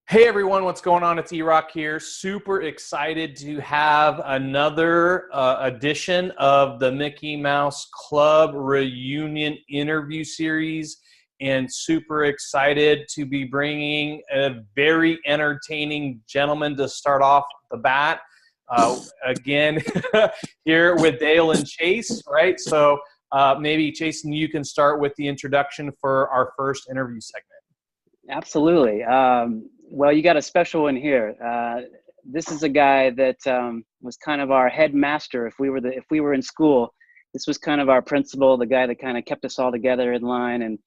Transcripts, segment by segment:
Hey everyone, what's going on? It's E-Rock here. Super excited to have another edition of the Mickey Mouse Club reunion interview series, and super excited to be bringing a very entertaining gentleman to start off the bat. Again, here with Dale and Chase, right? So maybe Jason, you can start with the introduction for our first interview segment. Absolutely. Well, you got a special one here. This is a guy that was kind of our headmaster. If we were in school, this was kind of our principal, the guy that kind of kept us all together in line and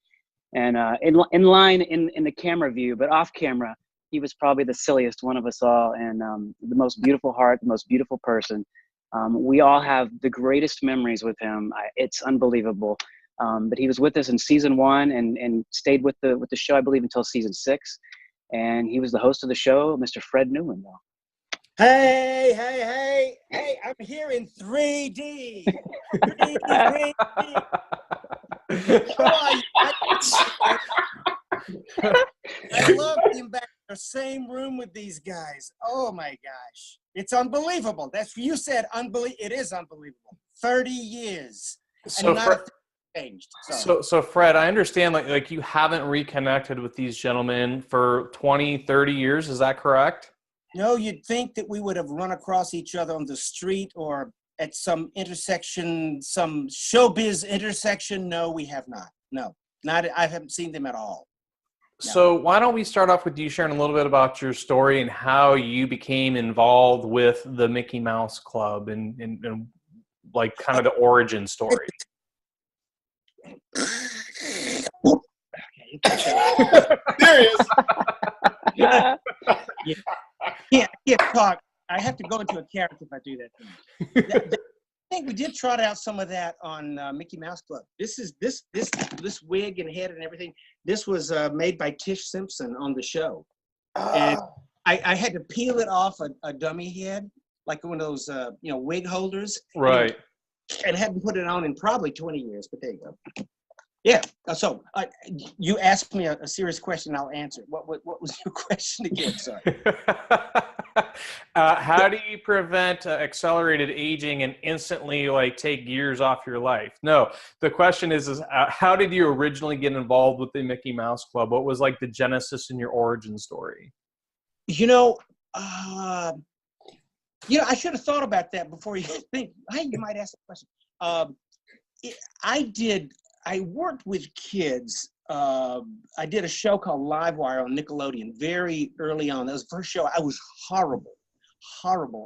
in line in the camera view, but off camera, he was probably the silliest one of us all, and the most beautiful heart, the most beautiful person. We all have the greatest memories with him. It's unbelievable. But he was with us in season 1 and stayed with the show, I believe, until season 6. And he was the host of the show, Mr. Fred Newman, though. Hey, I'm here in 3D. 3D. I love being back in the same room with these guys. Oh my gosh. It's unbelievable. That's what you said. It is unbelievable. 30 years. So Changed. So Fred, I understand like you haven't reconnected with these gentlemen for 20, 30 years. Is that correct? No, you'd think that we would have run across each other on the street or at some intersection, some showbiz intersection. No, we have not. No, I haven't seen them at all. No. So why don't we start off with you sharing a little bit about your story and how you became involved with the Mickey Mouse Club and like kind of the origin story. There is. Yeah. Can't talk. I have to go into a character if I do that. I think we did trot out some of that on Mickey Mouse Club. This wig and head and everything. This was made by Tish Simpson on the show, and I had to peel it off a dummy head, like one of those wig holders, right? And hadn't put it on in probably 20 years. But there you go. Yeah. So you asked me a serious question. I'll answer. What was your question again? Sorry. How do you prevent accelerated aging and instantly take years off your life? No, the question is how did you originally get involved with the Mickey Mouse Club? What was the genesis in your origin story? I should have thought about that before you think. Hey, you might ask the question. I worked with kids. I did a show called Livewire on Nickelodeon very early on. That was the first show. I was horrible.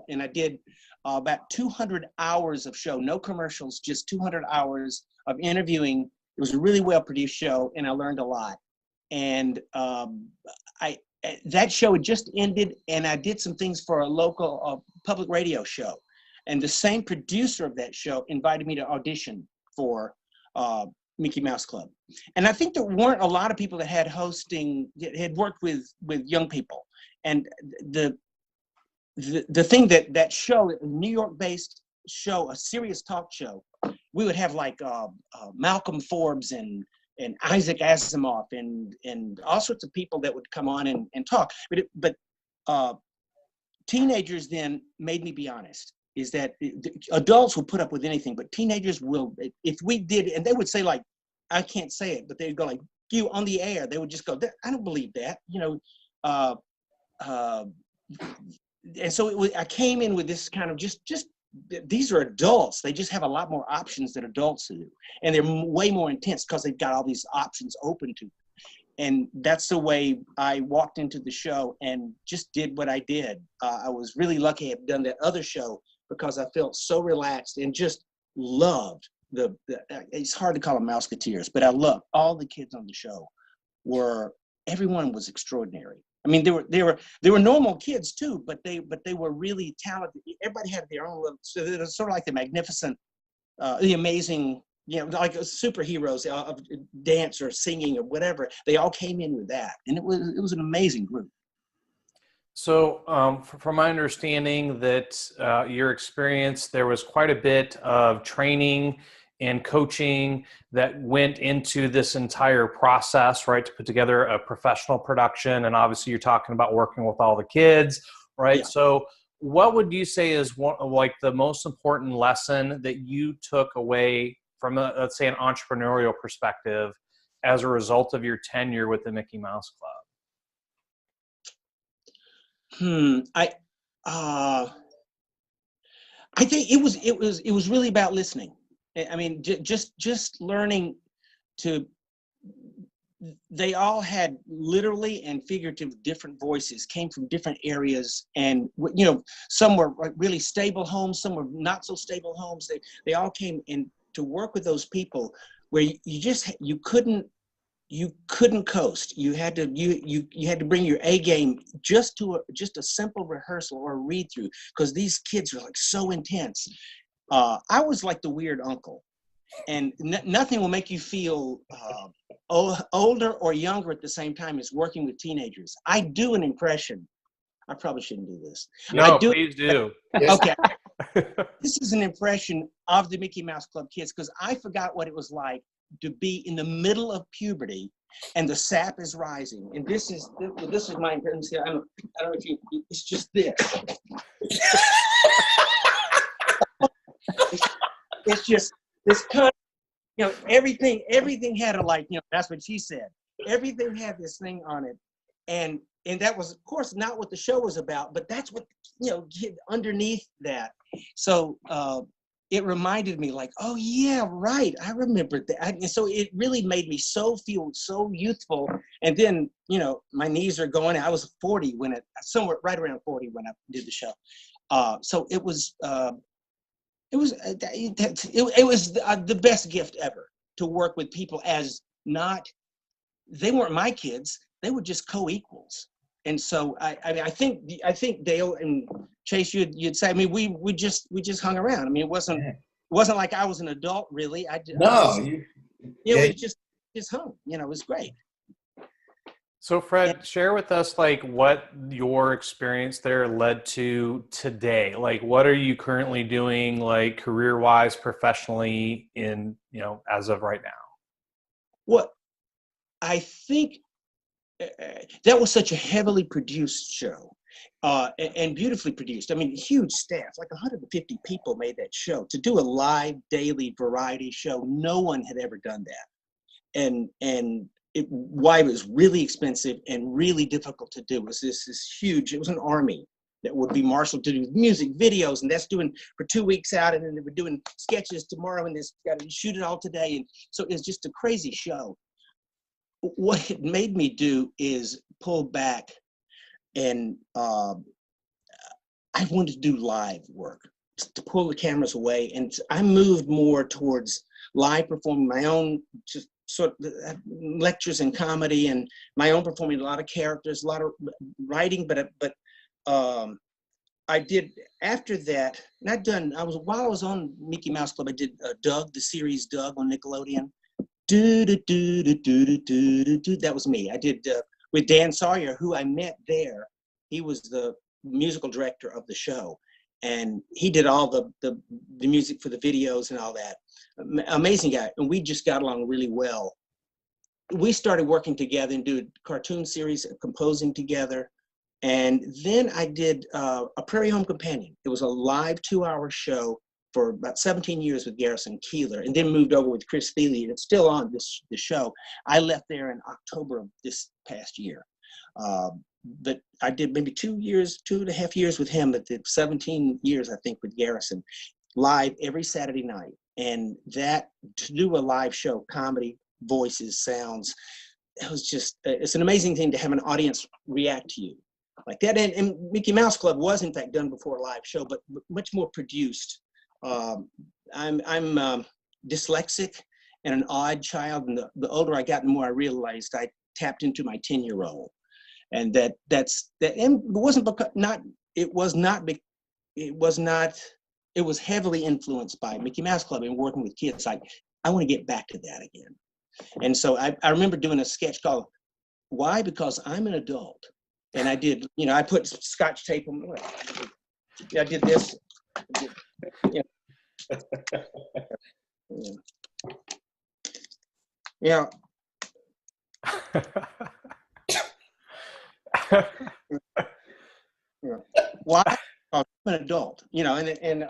And I did about 200 hours of show, no commercials, just 200 hours of interviewing. It was a really well-produced show, and I learned a lot. And that show had just ended, and I did some things for a local public radio show. And the same producer of that show invited me to audition for Mickey Mouse Club. And I think there weren't a lot of people that had worked with young people. And the thing that show, a New York-based show, a serious talk show, we would have Malcolm Forbes and Isaac Asimov and all sorts of people that would come on and talk. But teenagers then made me be honest. Is that adults will put up with anything, but teenagers will, if we did, and they would say I can't say it, but they'd go you on the air, they would just go, I don't believe that, and so I came in with this kind of just these are adults. They just have a lot more options than adults do, and they're way more intense because they've got all these options open to them. And that's the way I walked into the show and just did what I did. I was really lucky to have done that other show because I felt so relaxed and just loved it's hard to call them Mouseketeers, but I loved all the kids on the show. Everyone was extraordinary. I mean, they were normal kids too, but they were really talented. Everybody had their own little, so it was sort of like the magnificent, the amazing, like superheroes of dance or singing or whatever. They all came in with that, and it was an amazing group. So from my understanding that your experience, there was quite a bit of training and coaching that went into this entire process, right, to put together a professional production. And obviously you're talking about working with all the kids, right? Yeah. So what would you say is one, like the most important lesson that you took away from, let's say, an entrepreneurial perspective as a result of your tenure with the Mickey Mouse Club? I think it was really about listening. I mean, just learning to. They all had literally and figurative different voices, came from different areas, and some were like really stable homes, some were not so stable homes. They all came in to work with those people where you couldn't coast. You had to bring your A game just a simple rehearsal or a read through, because these kids are like so intense. I was like the weird uncle, and nothing will make you feel older or younger at the same time as working with teenagers. I do an impression. I probably shouldn't do this. No, please do. Okay. This is an impression of the Mickey Mouse Club kids, because I forgot what it was like to be in the middle of puberty and the sap is rising. And this is my impression. I don't know if you, it's just this. It's just this kind of, everything had that's what she said. Everything had this thing on it. And that was, of course, not what the show was about, but that's what, underneath that. So it reminded me like, oh yeah, right, I remember that. And so it really made me feel so youthful. And then, my knees are going. I was 40 somewhere right around 40 when I did the show. So it was the best gift ever to work with people they weren't my kids, they were just co-equals. And so I think Dale and Chase, you'd say, I mean, we just hung around. I mean, it wasn't like I was an adult really. We just hung. It was great. So Fred, share with us like what your experience there led to today. Like, what are you currently doing, like career-wise, professionally, in as of right now? Well, I think that was such a heavily produced show, and beautifully produced. I mean, huge staff, like 150 people made that show. To do a live daily variety show, no one had ever done that. And why it was really expensive and really difficult to do was this huge, it was an army that would be marshaled to do music videos, and that's doing for 2 weeks out, and then they were doing sketches tomorrow, and this got to shoot it all today. And so it's just a crazy show. What it made me do is pull back, and I wanted to do live work, to pull the cameras away. And I moved more towards live performing my own, just sort of lectures and comedy, and my own performing a lot of characters, a lot of writing. But I did after that. While I was on Mickey Mouse Club, I did Doug, the series Doug on Nickelodeon. That was me. I did with Dan Sawyer, who I met there. He was the musical director of the show, and he did all the music for the videos and all that. Amazing guy, and we just got along really well. We started working together and doing cartoon series, composing together, and then I did a Prairie Home Companion. It was a live 2-hour show for about 17 years with Garrison Keillor, and then moved over with Chris Thiele, and it's still on the show. I left there in October of this past year. But I did maybe 2.5 years with him, but did 17 years, I think, with Garrison, live every Saturday night. And that, to do a live show, comedy, voices, sounds, it's an amazing thing to have an audience react to you like that. And Mickey Mouse Club was in fact done before a live show, but much more produced. I'm dyslexic and an odd child, and the older I got, the more I realized I tapped into my 10-year-old, and and it was heavily influenced by Mickey Mouse Club and working with kids. I want to get back to that again. And so I remember doing a sketch called Why? Because I'm an Adult. And I did, I put Scotch tape on. I did this. Yeah. Yeah. Why? I'm an adult, you know, and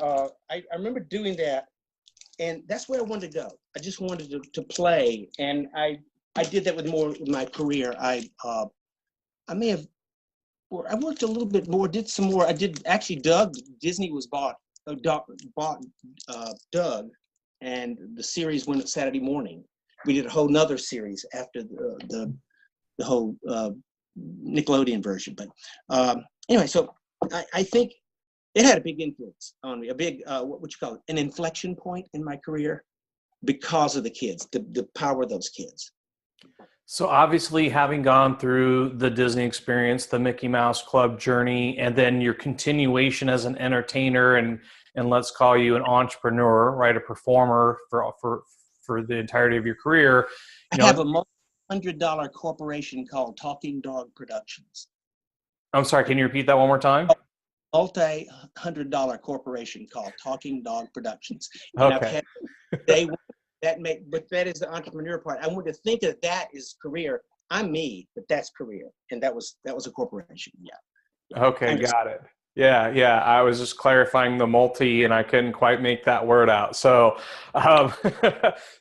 I remember doing that, and that's where I wanted to go. I just wanted to play, and I did that with more with my career. I may have, or I worked a little bit more, did some more. I did actually. Doug, Disney was bought Doug, and the series went Saturday morning. We did a whole nother series after the whole Nickelodeon version. But anyway, so I think it had a big influence on me, a big, what would you call it, an inflection point in my career because of the kids, the power of those kids. So obviously, having gone through the Disney experience, the Mickey Mouse Club journey, and then your continuation as an entertainer and let's call you an entrepreneur, right, a performer for the entirety of your career. I have a multi-$100 corporation called Talking Dog Productions. I'm sorry, can you repeat that one more time? Multi-$100 corporation called Talking Dog Productions. And Okay. But that is the entrepreneur part. I want to think that that is career. I'm me, but that's career, and that was a corporation. Yeah. Okay, got it. Yeah. I was just clarifying the multi, and I couldn't quite make that word out. So,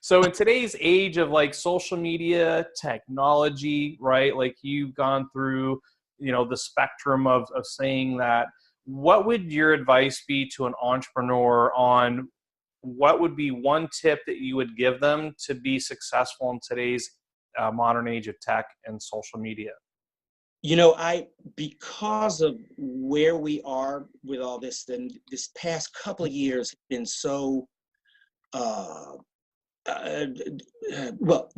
so in today's age of like social media, technology, right? Like you've gone through, the spectrum of saying that. What would your advice be to an entrepreneur on what would be one tip that you would give them to be successful in today's modern age of tech and social media? Because of where we are with all this, then this past couple of years have been so,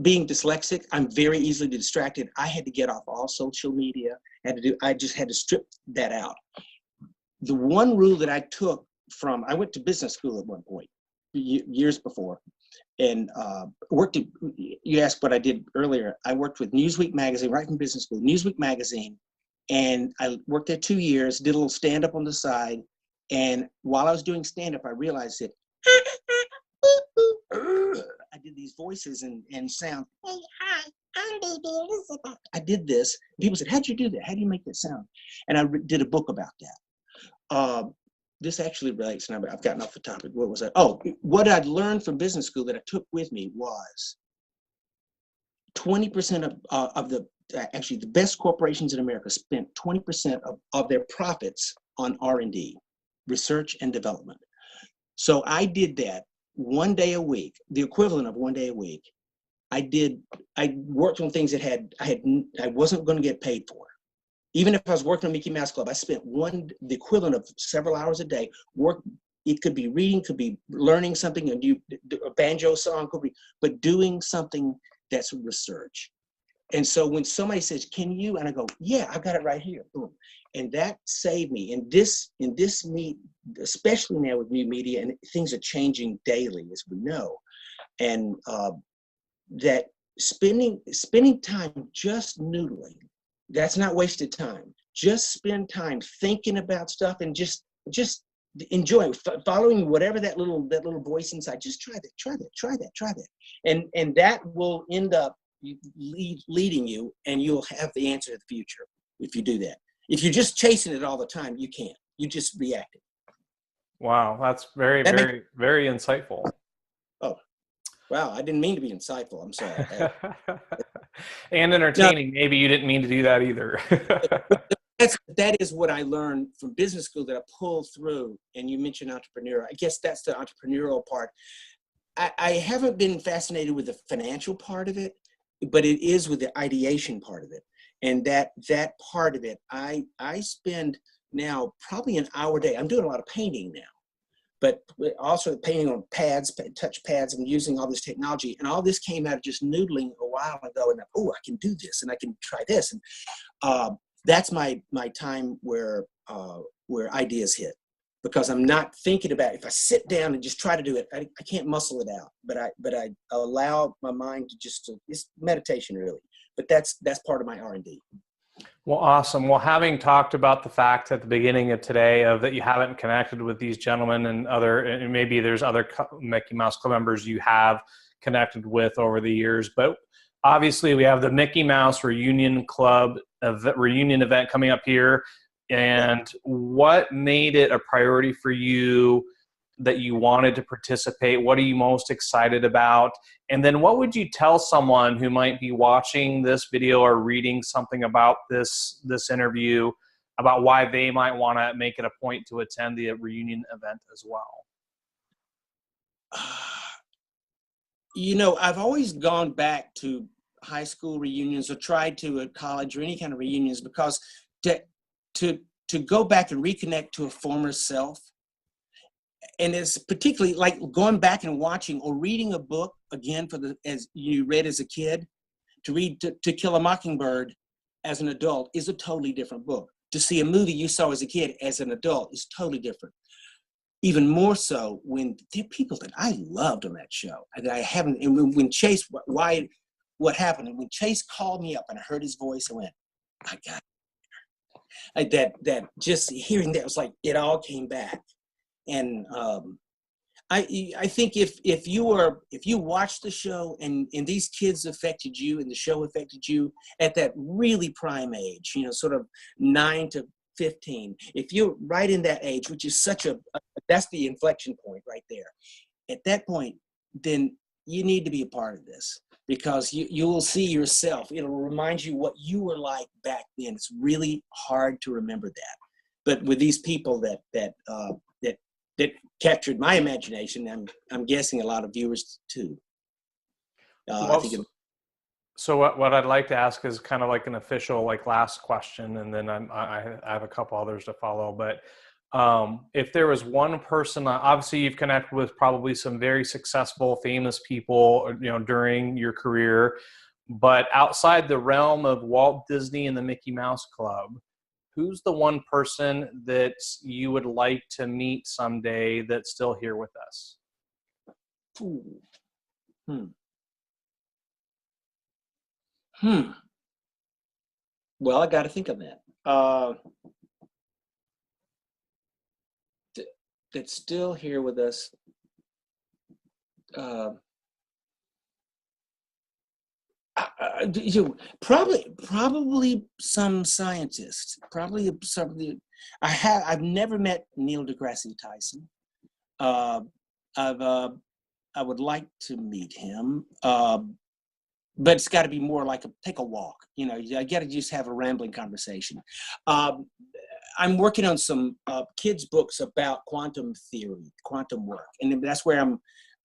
being dyslexic, I'm very easily distracted. I had to get off all social media. I just had to strip that out. The one rule that I took I went to business school at one point, years before, and you asked what I did earlier. I worked with Newsweek magazine, right from business school, Newsweek magazine, and I worked there 2 years, did a little stand-up on the side, and while I was doing stand-up, I realized that I did these voices and sound. Hey, hi, I'm baby Elizabeth. I did this. People said, how'd you do that? How do you make that sound? And I did a book about that. This actually relates, and I've gotten off the topic. What was that? Oh, what I'd learned from business school that I took with me was 20% of the best corporations in America spent 20% of their profits on R&D, research and development. So I did that 1 day a week, the equivalent of 1 day a week. I worked on things that I wasn't going to get paid for. Even if I was working on Mickey Mouse Club, I spent the equivalent of several hours a day. It could be reading, could be learning something, a banjo song, but doing something that's research. And so when somebody says, can you? And I go, yeah, I got it right here. Boom. And that saved me. In this meet, especially now with new media, and things are changing daily, as we know. And that spending time just noodling, that's not wasted time. Just spend time thinking about stuff and just enjoy following whatever that little voice inside. Just try that. And that will end up leading you, and you'll have the answer to the future if you do that. If you're just chasing it all the time, you can't. You just react. Wow, that's very, very, very insightful. Oh, wow, I didn't mean to be insightful. I'm sorry. And entertaining. No. Maybe you didn't mean to do that either. That is what I learned from business school that I pulled through. And you mentioned entrepreneur. I guess that's the entrepreneurial part. I haven't been fascinated with the financial part of it, but it is with the ideation part of it. And that part of it, I spend now probably an hour a day. I'm doing a lot of painting now, but also painting on pads, touch pads, and using all this technology. And all this came out of just noodling a while ago. And I can do this, and I can try this. And that's my time where ideas hit, because I'm not thinking about it. If I sit down and just try to do it, I can't muscle it out. But I allow my mind to it's meditation really. But that's part of my R&D. Well, awesome. Well, having talked about the fact at the beginning of today of that you haven't connected with these gentlemen and maybe there's other Mickey Mouse Club members you have connected with over the years, but obviously we have the Mickey Mouse Reunion Club reunion event coming up here. And what made it a priority for you that you wanted to participate? What are you most excited about? And then what would you tell someone who might be watching this video or reading something about this interview about why they might want to make it a point to attend the reunion event as well? You know, I've always gone back to high school reunions or tried to at college or any kind of reunions because to go back and reconnect to a former self, and it's particularly like going back and watching or reading a book again as you read as a kid. To read To Kill a Mockingbird as an adult is a totally different book. To see a movie you saw as a kid as an adult is totally different. Even more so when there are people that I loved on that show that I haven't. And when Chase, what happened? And when Chase called me up and I heard his voice, I went, "I got it." That just hearing that was like it all came back. And I think if you watch the show and these kids affected you and the show affected you at that really prime age, you know, sort of 9 to 15, if you're right in that age, which is that's the inflection point right there. At that point, then you need to be a part of this because you will see yourself. It'll remind you what you were like back then. It's really hard to remember that. But with these people that captured my imagination, I'm guessing a lot of viewers too. I think so what I'd like to ask is kind of like an official like last question, and then I have a couple others to follow. But if there was one person, obviously you've connected with probably some very successful, famous people, you know, during your career, but outside the realm of Walt Disney and the Mickey Mouse Club, who's the one person that you would like to meet someday that's still here with us? Well, I got to think of that. That's still here with us. Probably some scientist. Probably somebody. I've never met Neil deGrasse Tyson. I would like to meet him. But it's got to be more like take a walk. You know, I got to just have a rambling conversation. I'm working on some kids' books about quantum theory, quantum work, and that's where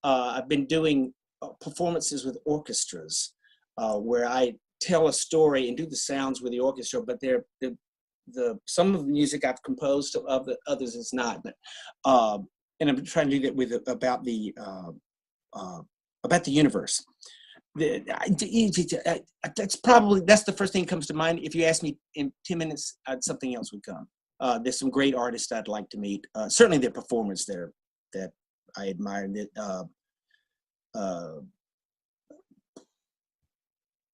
I've been doing performances with orchestras, where I tell a story and do the sounds with the orchestra. But some of the music I've composed, of the others is not. But and I'm trying to do that about the universe. That's the first thing that comes to mind. If you ask me in 10 minutes, something else would come. There's some great artists I'd like to meet. Certainly their performance there that I admire. I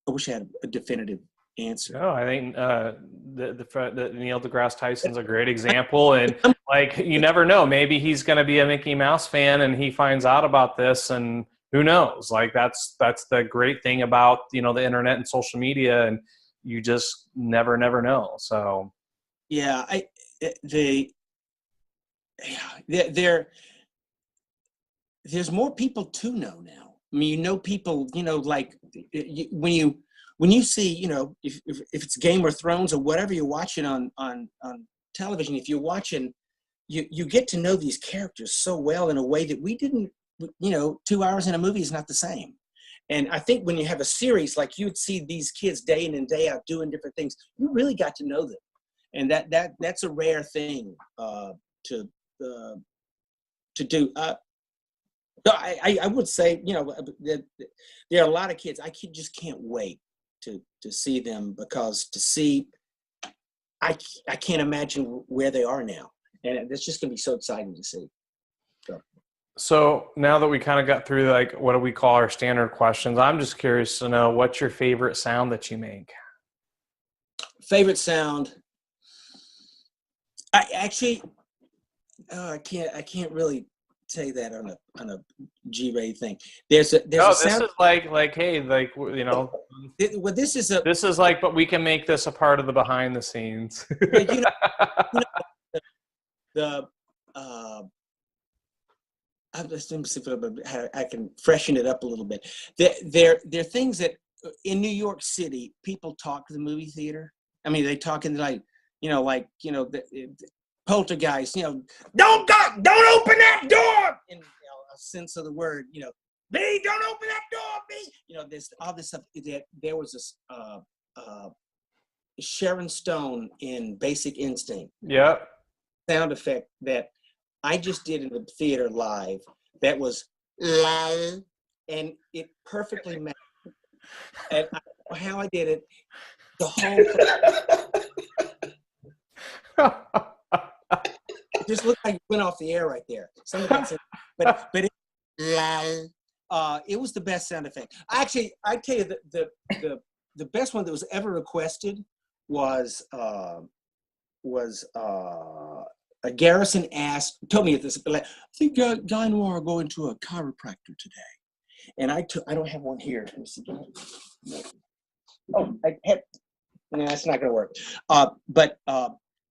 wish I had a definitive answer. No, I think the Neil deGrasse Tyson's a great example, and like you never know, maybe he's going to be a Mickey Mouse fan and he finds out about this, and who knows? Like that's the great thing about, you know, the internet and social media, and you just never know. So yeah, there's more people to know now. I mean, you know, people, you know, like when you see, you know, if it's Game of Thrones or whatever you're watching on television, if you're watching, you get to know these characters so well in a way that we didn't. You know, 2 hours in a movie is not the same. And I think when you have a series, like you'd see these kids day in and day out doing different things, you really got to know them. And that's a rare thing to do. I would say, you know, there are a lot of kids. I just can't wait to see them, because I can't imagine where they are now. And it's just going to be so exciting to see. So now that we kind of got through, like, what do we call our standard questions, I'm just curious to know, what's your favorite sound that you make? Favorite sound. I actually, I can't really say that on a G-rated thing. There's a This sound. is like hey, like Well, this is a. This is like, but we can make this a part of the behind the scenes. Well, you know the. I'm just I can freshen it up a little bit. There are things that in New York City people talk to the movie theater. I mean, they talk in like the Poltergeist. Don't open that door. In a sense of the word, B, don't open that door, B. There's all this stuff. There was this Sharon Stone in Basic Instinct. Yep. Sound effect that I just did in the theater live. That was live, and it perfectly matched. And how I did it, the whole it just looked like it went off the air right there. But it was the best sound effect. Actually, I tell you the best one that was ever requested was Garrison told me at this, I think Guy Noir are going to a chiropractor today. And I don't have one here. Let me see. Oh, it's not going to work.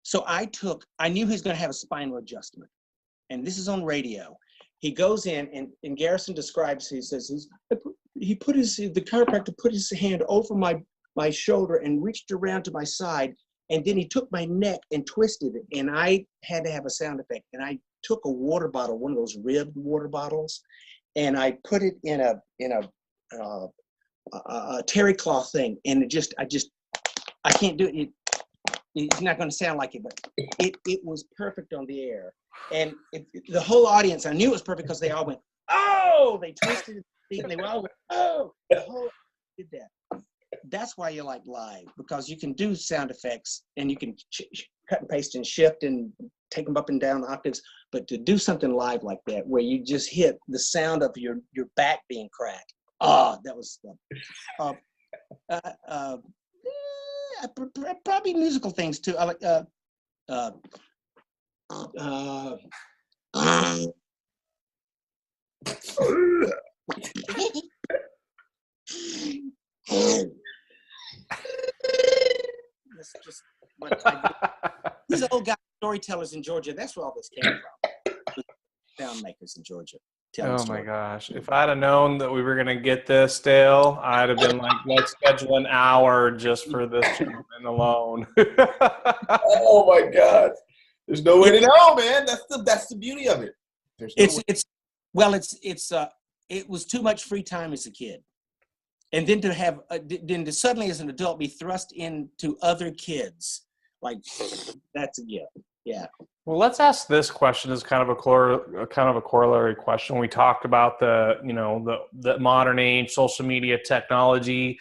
So I knew he was going to have a spinal adjustment. And this is on radio. He goes in and Garrison describes, he says, the chiropractor put his hand over my shoulder and reached around to my side. And then he took my neck and twisted it, and I had to have a sound effect. And I took a water bottle, one of those ribbed water bottles, and I put it in a terry cloth thing. And I can't do it. It's not going to sound like it, but it was perfect on the air. And the whole audience, I knew it was perfect because they all went, oh! They twisted it, and they all went, oh! The whole did that. That's why you like live, because you can do sound effects and you can cut and paste and shift and take them up and down octaves. But to do something live like that, where you just hit the sound of your back being cracked, that was probably musical things too. I like that's just what I do. These old guys, storytellers in Georgia. That's where all this came from. Sound makers in Georgia. Oh my gosh. If I'd have known that we were going to get this, Dale, I'd have been like, let's schedule an hour just for this gentleman alone. Oh my God. There's no way to know, man. That's the beauty of it. It was too much free time as a kid. And then to suddenly as an adult be thrust into other kids, like that's a gift. Yeah. Well, let's ask this question as kind of a corollary question. We talked about the modern age, social media technology.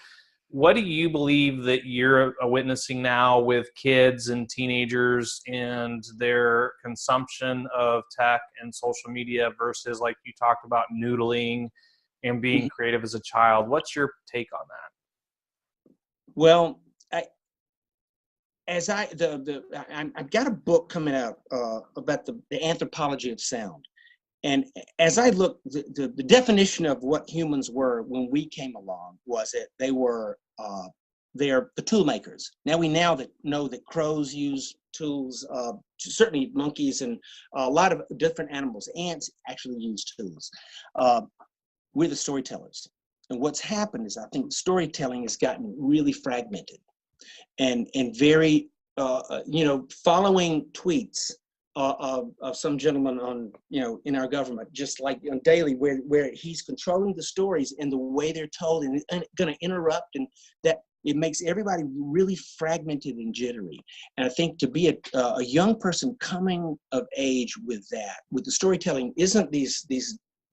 What do you believe that you're witnessing now with kids and teenagers and their consumption of tech and social media versus, like you talked about, noodling and being creative as a child? What's your take on that? Well, I've got a book coming out about the anthropology of sound, and as I look, the definition of what humans were when we came along was that they're the tool makers. Now we know that crows use tools, certainly monkeys and a lot of different animals. Ants actually use tools. We're the storytellers, and what's happened is I think storytelling has gotten really fragmented. And very, following tweets of some gentleman on, in our government, just like on Daily, where he's controlling the stories and the way they're told and going to interrupt, and that it makes everybody really fragmented and jittery. And I think to be a young person coming of age with the storytelling, isn't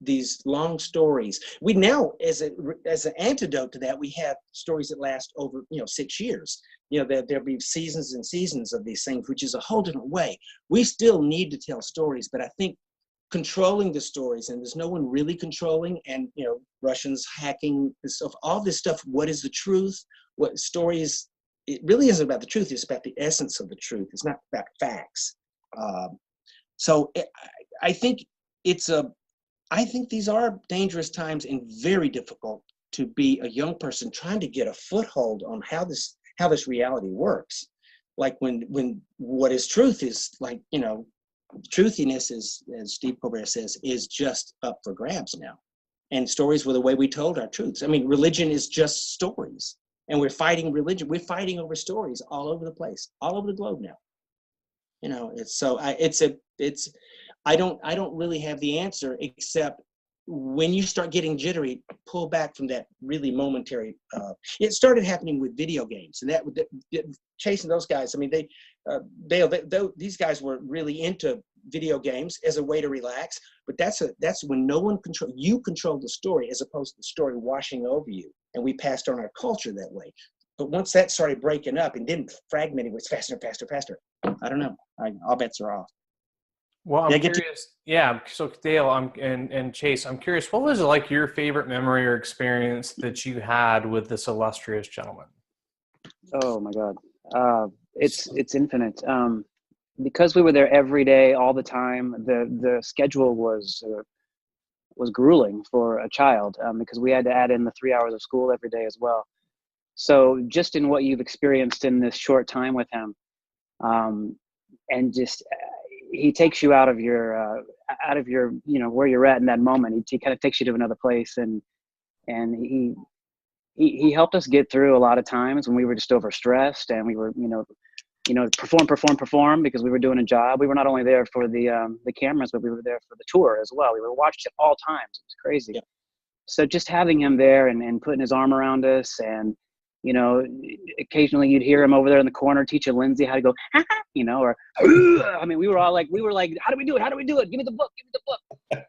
these long stories. We now, as an antidote to that, we have stories that last over 6 years. There'll be seasons and seasons of these things, which is a whole different way. We still need to tell stories, but I think controlling the stories, and there's no one really controlling, and Russians hacking this stuff, all this stuff. What is the truth? What stories it really isn't about the truth. It's about the essence of the truth. It's not about facts. So I think I think these are dangerous times and very difficult to be a young person trying to get a foothold on how this reality works. Like when what is truth is like, truthiness is, as Steve Colbert says, is just up for grabs now. And stories were the way we told our truths. I mean, religion is just stories, and we're fighting religion. We're fighting over stories all over the place, all over the globe now. I don't really have the answer, except when you start getting jittery, pull back from that really momentary. It started happening with video games, and that chasing those guys. I mean, these guys were really into video games as a way to relax, but that's when no one you control the story as opposed to the story washing over you, and we passed on our culture that way. But once that started breaking up and then fragmenting, was faster and faster, faster. I don't know. All bets are off. Well, I'm curious. So Dale, and Chase, I'm curious. What was like your favorite memory or experience that you had with this illustrious gentleman? Oh my God, it's infinite. Because we were there every day, all the time. The schedule was grueling for a child, because we had to add in the 3 hours of school every day as well. So just in what you've experienced in this short time with him, and just he takes you out of your where you're at in that moment. He kind of takes you to another place, and he helped us get through a lot of times when we were just overstressed, and we were perform because we were doing a job. We were not only there for the cameras, but we were there for the tour as well. We were watched at all times. It was crazy. Yeah. So just having him there and putting his arm around us, and occasionally you'd hear him over there in the corner teaching Lindsay how to go, or I mean, we were like, how do we do it? How do we do it? Give me the book.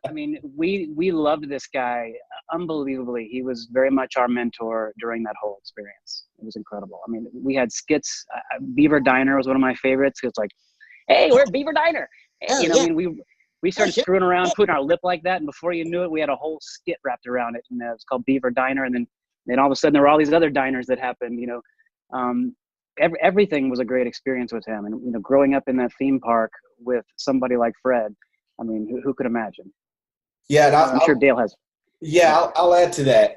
I mean, we loved this guy unbelievably. He was very much our mentor during that whole experience. It was incredible. I mean, we had skits. Beaver Diner was one of my favorites. It's like, hey, we're at Beaver Diner. I mean, we started screwing around, putting our lip like that, and before you knew it, we had a whole skit wrapped around it, and it was called Beaver Diner. And then all of a sudden, there were all these other diners that happened. Everything was a great experience with him, and growing up in that theme park with somebody like Fred. I mean, who could imagine? Yeah, and I'm sure Dale has. Yeah, I'll add to that.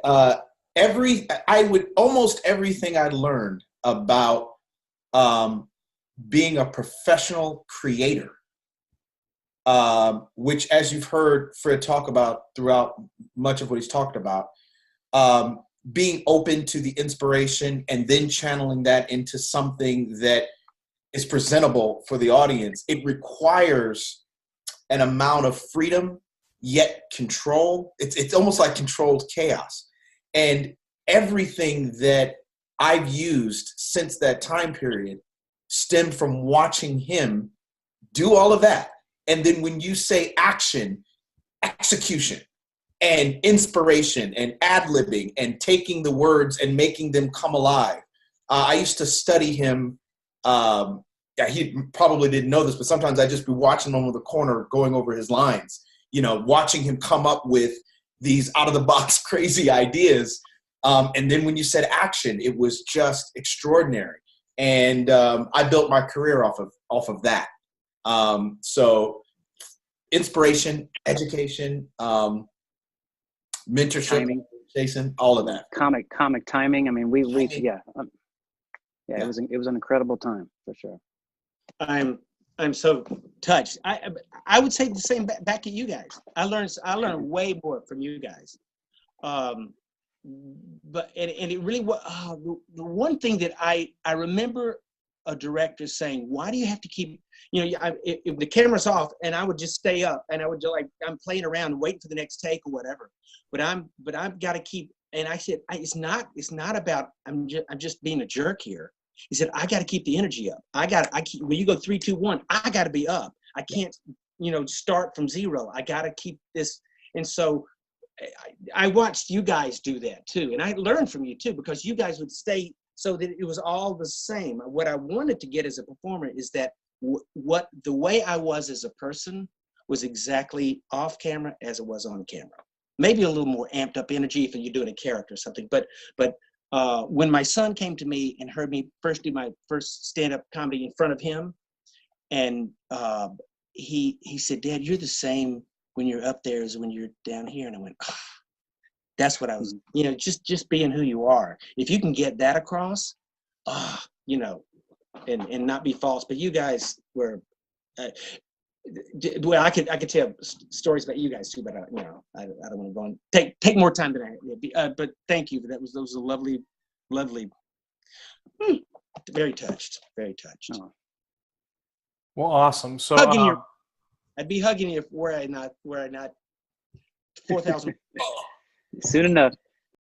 Almost everything I learned about being a professional creator, which, as you've heard Fred talk about throughout much of what he's talked about, being open to the inspiration and then channeling that into something that is presentable for the audience. It requires an amount of freedom, yet control. It's almost like controlled chaos. And everything that I've used since that time period stemmed from watching him do all of that. And then when you say action, execution, and inspiration, and ad-libbing, and taking the words and making them come alive. I used to study him. He probably didn't know this, but sometimes I'd just be watching him over the corner going over his lines, watching him come up with these out-of-the-box crazy ideas. And then when you said action, it was just extraordinary. And I built my career off of that. So inspiration, education, mentorship, timing. Jason, all of that. Comic timing. I mean, it was an incredible time for sure. I'm so touched. I would say the same back to you guys. I learned way more from you guys. But it really was the one thing that I remember a director saying, why do you have to keep, if the camera's off, and I would just stay up and I would just I'm playing around waiting for the next take or whatever, but I've got to keep, and I said, it's not about, I'm just being a jerk here. He said, I got to keep the energy up. When you go 3, 2, 1, I got to be up. I can't, start from zero. I got to keep this. And so I watched you guys do that too. And I learned from you too, because you guys would stay so that it was all the same. What I wanted to get as a performer is that what the way I was as a person was exactly off camera as it was on camera. Maybe a little more amped up energy if you're doing a character or something, but when my son came to me and heard me first do my first stand-up comedy in front of him, and he said, "Dad, you're the same when you're up there as when you're down here." And I went, "Ah, that's what I was, just being who you are. If you can get that across, and not be false." But you guys were, well, I could tell stories about you guys too, but I don't want to go and take more time than I. But thank you. Those were lovely, very touched, very touched. Oh. Well, awesome. So Hugging you. I'd be hugging you were I not 4,000. Soon enough.